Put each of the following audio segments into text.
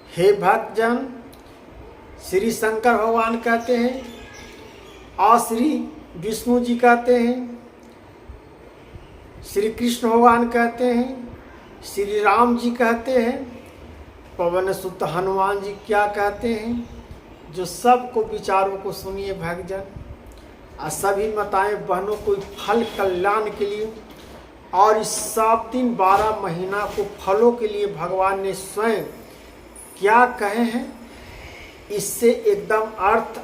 हे भक्तजन, श्री शंकर भगवान कहते हैं और श्री विष्णु जी कहते हैं, श्री कृष्ण भगवान कहते हैं, श्री राम जी कहते हैं, पवन सुत हनुमान जी क्या कहते हैं। जो सबको विचारों को सुनिए भक्तजन, और सभी माताएं बहनों को फल कल्याण के लिए और इस 7 दिन 12 महीना को फलों के लिए भगवान ने स्वयं क्या कहे हैं, इससे एकदम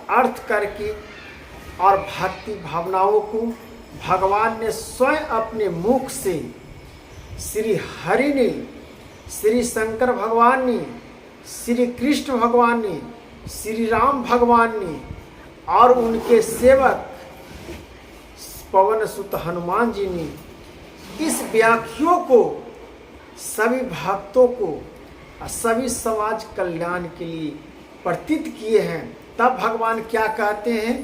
अर्थ करके और भक्ति भावनाओं को भगवान ने स्वयं अपने मुख से, श्री हरि ने, श्री शंकर भगवान ने, श्री कृष्ण भगवान ने, श्री राम भगवान ने और उनके सेवक पवन सुत हनुमान जी ने इस व्याख्याओं को सभी भक्तों को और सभी समाज कल्याण के लिए प्रतीत किए हैं। तब भगवान क्या कहते हैं,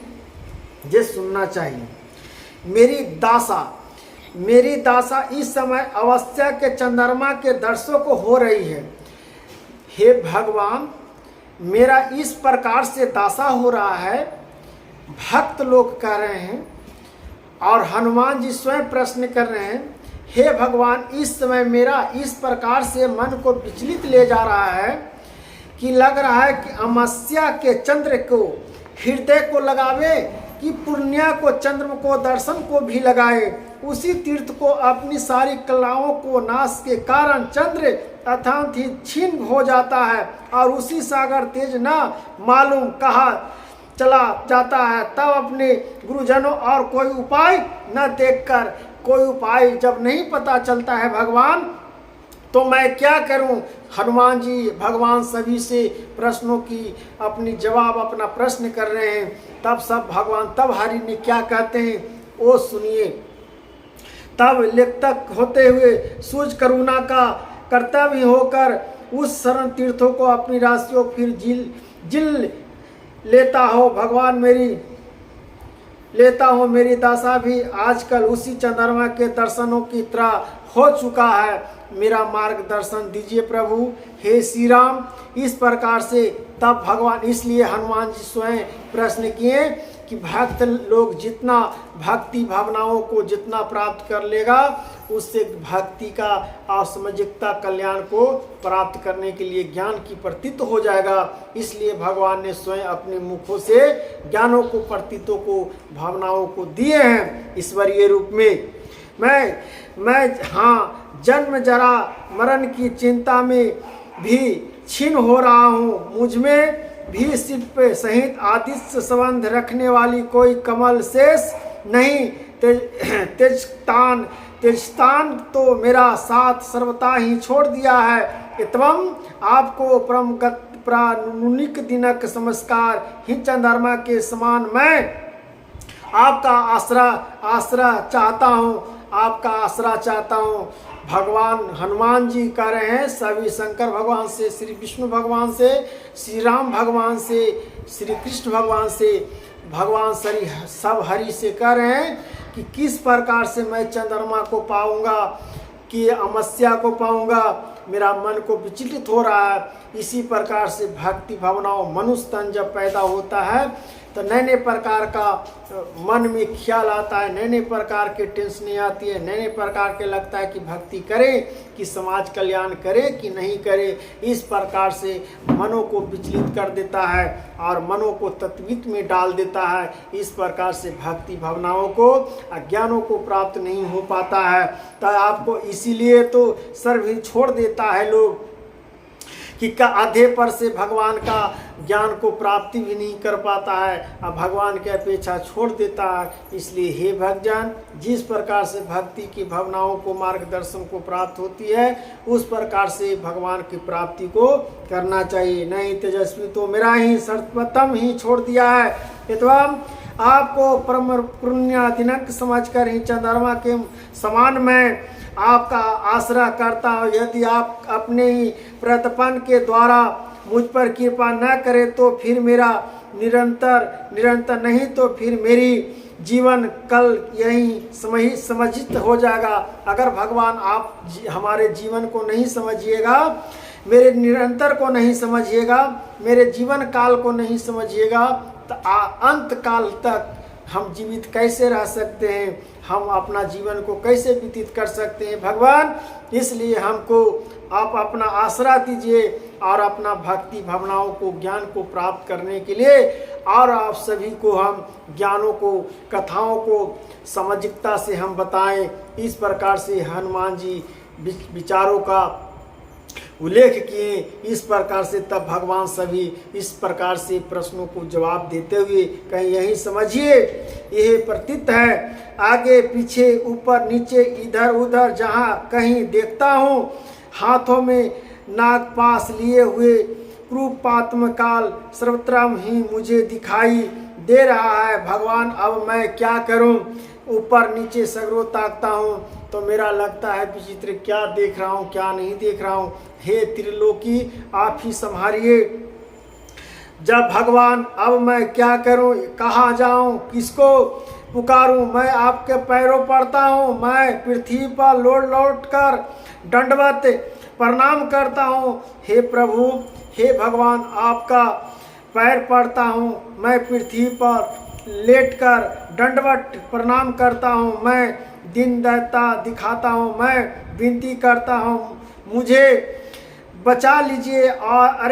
ये सुनना चाहिए। मेरी दासा इस समय अवस्था के चंद्रमा के दर्शों को हो रही है। हे भगवान, मेरा इस प्रकार से दासा हो रहा है, भक्त लोग कह रहे हैं और हनुमान जी स्वयं प्रश्न कर रहे हैं। हे भगवान, इस समय मेरा इस प्रकार से मन को विचलित ले जा रहा है कि लग रहा है कि अमावस्या के चंद्र को हृदय को लगावे कि पूर्णिया को चंद्र को दर्शन को भी लगाए। उसी तीर्थ को अपनी सारी कलाओं को नाश के कारण चंद्र अथांत ही छीन हो जाता है और उसी सागर तेज ना मालूम कहा चला जाता है। तब अपने गुरुजनों और कोई उपाय न देखकर, कोई उपाय जब नहीं पता चलता है भगवान, तो मैं क्या करूं। हनुमान जी भगवान सभी से प्रश्नों की अपनी जवाब अपना प्रश्न कर रहे हैं। तब सब भगवान, तब हरि ने क्या कहते हैं वो सुनिए। तब लेखक होते हुए सूझ करुणा का कर्तव्य होकर उस शरण तीर्थों को अपनी राशियों फिर जिल लेता हो भगवान, मेरी दासा भी आजकल उसी चंद्रमा के दर्शनों की तरह हो चुका है। मेरा मार्गदर्शन दीजिए प्रभु, हे श्री राम। इस प्रकार से तब भगवान, इसलिए हनुमान जी स्वयं प्रश्न किए कि भक्त लोग जितना भक्ति भावनाओं को जितना प्राप्त कर लेगा, उससे भक्ति का और सामाजिकता कल्याण को प्राप्त करने के लिए ज्ञान की प्रतीत हो जाएगा। इसलिए भगवान ने स्वयं अपने मुखों से ज्ञानों को, प्रतीतों को, भावनाओं को दिए हैं ईश्वरीय रूप में। मैं हाँ, जन्म जरा मरण की चिंता में भी छीन हो रहा हूँ। मुझ में भी सिर्फ सहित आदित्य संबंध रखने वाली कोई कमल शेष नहीं। तेजस्तान तो मेरा साथ सर्वथा ही छोड़ दिया है। एवं आपको प्राणिक दिनक समस्कार ही चंद्रमा के समान मैं आपका आसरा चाहता हूँ, आपका आसरा चाहता हूँ। भगवान हनुमान जी कह रहे हैं सभी शंकर भगवान से, श्री विष्णु भगवान से, श्री राम भगवान से, श्री कृष्ण भगवान से, भगवान श्री सब हरि से कह रहे हैं कि किस प्रकार से मैं चंद्रमा को पाऊंगा, कि अमावस्या को पाऊंगा। मेरा मन को विचलित हो रहा है। इसी प्रकार से भक्ति भावनाओं, मनुष्य तन जब पैदा होता है तो नए नए प्रकार का मन में ख्याल आता है, नए नए प्रकार के टेंशनें आती है, नए नए प्रकार के लगता है कि भक्ति करें कि समाज कल्याण करे कि नहीं करे। इस प्रकार से मनों को विचलित कर देता है और मनों को तत्वित में डाल देता है। इस प्रकार से भक्ति भावनाओं को, अज्ञानों को प्राप्त नहीं हो पाता है। तो आपको इसीलिए तो सर्व ही छोड़ देता है लोग कि आधे पर से भगवान का ज्ञान को प्राप्ति भी नहीं कर पाता है, अब भगवान की अपेक्षा छोड़ देता है। इसलिए हे भक्तजन, जिस प्रकार से भक्ति की भावनाओं को, मार्गदर्शन को प्राप्त होती है, उस प्रकार से भगवान की प्राप्ति को करना चाहिए। नहीं तेजस्वी तो मेरा ही सर्वप्रथम ही छोड़ दिया है। एवं आपको परम पुण्य दिनक समझकर ही चंद्रमा के समान मैं आपका आश्रय करता हूँ। यदि आप अपने ही प्रतपन के द्वारा मुझ पर कृपा न करें तो फिर मेरा निरंतर नहीं तो फिर मेरी जीवन कल यही समाहित हो जाएगा। अगर भगवान आप हमारे जीवन को नहीं समझिएगा, मेरे निरंतर को नहीं समझिएगा, मेरे जीवन काल को नहीं समझिएगा, तो अंत काल तक हम जीवित कैसे रह सकते हैं, हम अपना जीवन को कैसे व्यतीत कर सकते हैं भगवान। इसलिए हमको आप अपना आसरा दीजिए और अपना भक्ति भावनाओं को, ज्ञान को प्राप्त करने के लिए, और आप सभी को हम ज्ञानों को, कथाओं को सामाजिकता से हम बताएं। इस प्रकार से हनुमान जी विचारों का उल्लेख किए। इस प्रकार से तब भगवान सभी इस प्रकार से प्रश्नों को जवाब देते हुए कहीं यही समझिए, यह प्रतीत है आगे पीछे ऊपर नीचे इधर उधर जहाँ कहीं देखता हूँ, हाथों में नागपाश लिए हुए रूपात्म काल सर्वत्र ही मुझे दिखाई दे रहा है। भगवान अब मैं क्या करूं, ऊपर नीचे सगरों ताकता हूं तो मेरा लगता है विचित्र, क्या देख रहा हूं क्या नहीं देख रहा हूं। हे त्रिलोकी आप ही संभालिए। जब भगवान अब मैं क्या करूं, कहाँ जाऊं, किसको पुकारूं, मैं आपके पैरों पड़ता हूं, मैं पृथ्वी पर लौट लौट कर दंडवत प्रणाम करता हूं। हे प्रभु, हे भगवान, आपका पैर पड़ता हूं, मैं पृथ्वी पर लेटकर दंडवत प्रणाम करता हूं, मैं दिन दयता दिखाता हूं, मैं विनती करता हूं, मुझे बचा लीजिए। और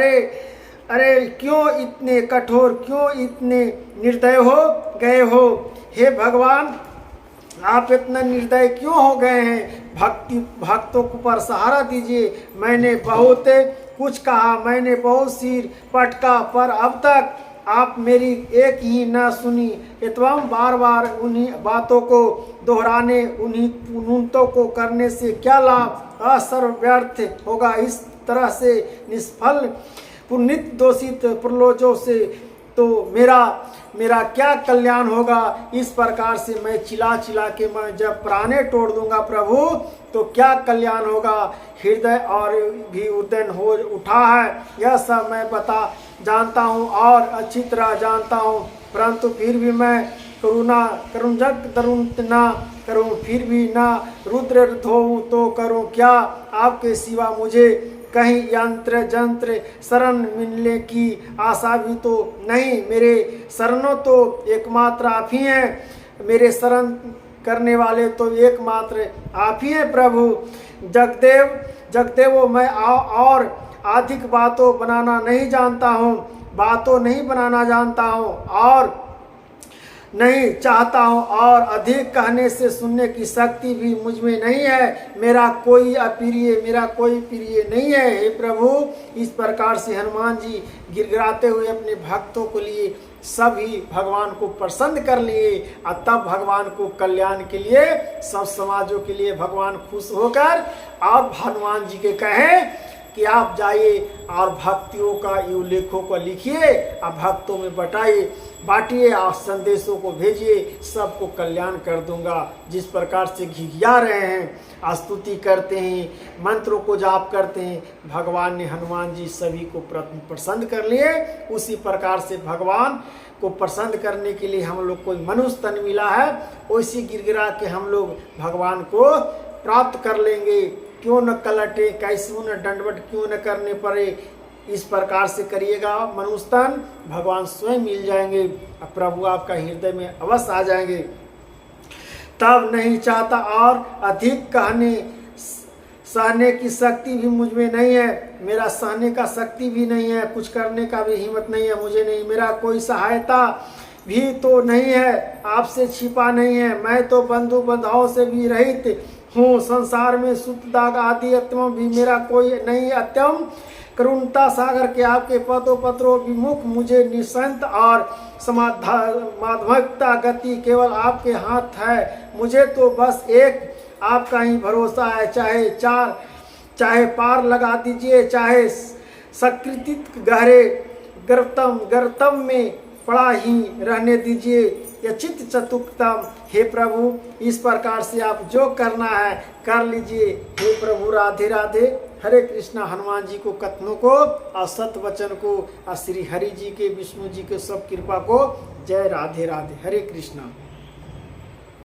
अरे क्यों इतने कठोर, क्यों इतने निर्दय हो गए हो। हे भगवान, आप इतना निर्दय क्यों हो गए हैं। भक्तों को पर सहारा दीजिए। मैंने बहुत कुछ कहा, मैंने बहुत सिर पटका, पर अब तक आप मेरी एक ही न सुनी। एवं बार बार उन्हीं बातों को दोहराने, उन्हीं पुनूतों को करने से क्या लाभ, असर्व व्यर्थ होगा। इस तरह से निष्फल पुनित दोषित प्रलोचों से तो मेरा क्या कल्याण होगा। इस प्रकार से मैं चिल्ला के मैं जब प्राणे तोड़ दूंगा प्रभु, तो क्या कल्याण होगा। हृदय और भी उद्यन हो उठा है, यह सब मैं जानता हूँ और अच्छी तरह जानता हूँ, परंतु फिर भी मैं करुण ना करूँ, फिर भी ना रुद्र धोऊँ तो करूँ क्या। आपके सिवा मुझे कहीं यंत्र जंत्र शरण मिलने की आशा भी तो नहीं। मेरे शरणों तो एकमात्र आप ही हैं, मेरे शरण करने वाले तो एकमात्र आप ही हैं प्रभु। जगदेव मैं और अधिक बातों बनाना नहीं जानता हूँ, बातों नहीं बनाना जानता हूँ और नहीं चाहता हूँ, और अधिक कहने से सुनने की शक्ति भी मुझ में नहीं है। मेरा कोई अप्रिय, मेरा कोई प्रिय नहीं है। हे प्रभु, इस प्रकार से हनुमान जी गिड़गिड़ाते हुए अपने भक्तों को लिए सभी भगवान को प्रसन्न कर लिए, और तब भगवान को कल्याण के लिए, सब समाजों के लिए भगवान खुश होकर और हनुमान जी के कहें कि आप जाइए और भक्तियों का उल्लेखों को लिखिए और भक्तों में बांटिए और संदेशों को भेजिए, सबको कल्याण कर दूंगा। जिस प्रकार से घिघिया रहे हैं, स्तुति करते हैं, मंत्रों को जाप करते हैं, भगवान ने हनुमान जी सभी को प्रसन्न कर लिए। उसी प्रकार से भगवान को प्रसन्न करने के लिए हम लोग को मनुष्य तन मिला है, वैसी गिड़गिड़ा के हम लोग भगवान को प्राप्त कर लेंगे। क्यों न कलटे, कैसे न दंडवत क्यों न करने पड़े, इस प्रकार से करिएगा मनुष्य तन, भगवान स्वयं मिल जाएंगे, प्रभु आपका हृदय में अवश्य आ जाएंगे। तब नहीं चाहता और अधिक कहने सहने की शक्ति भी मुझ में नहीं है, मेरा सहने का शक्ति भी नहीं है, कुछ करने का भी हिम्मत नहीं है मुझे नहीं, मेरा कोई सहायता भी तो नहीं है, आपसे छिपा नहीं है। मैं तो बंधु बंधाओं से भी रहित हूँ, संसार में सुत दाग आदि अत्यम भी मेरा कोई नहीं। अत्यम करुणता सागर के आपके पदों पत्रों विमुख मुझे निसंत और समाधात्मकता गति केवल आपके हाथ है। मुझे तो बस एक आपका ही भरोसा है, चाहे पार लगा दीजिए, चाहे सकृतित गहरे गर्तम में पड़ा ही रहने दीजिए, यचित चतुक्तम। हे प्रभु, इस प्रकार से आप जो करना है कर लीजिए। हे प्रभु, राधे राधे। हरे कृष्णा। हनुमान जी को कथनों को और सत्य वचन को और श्री हरि जी के, विष्णु जी के सब कृपा को। जय राधे राधे। हरे कृष्णा।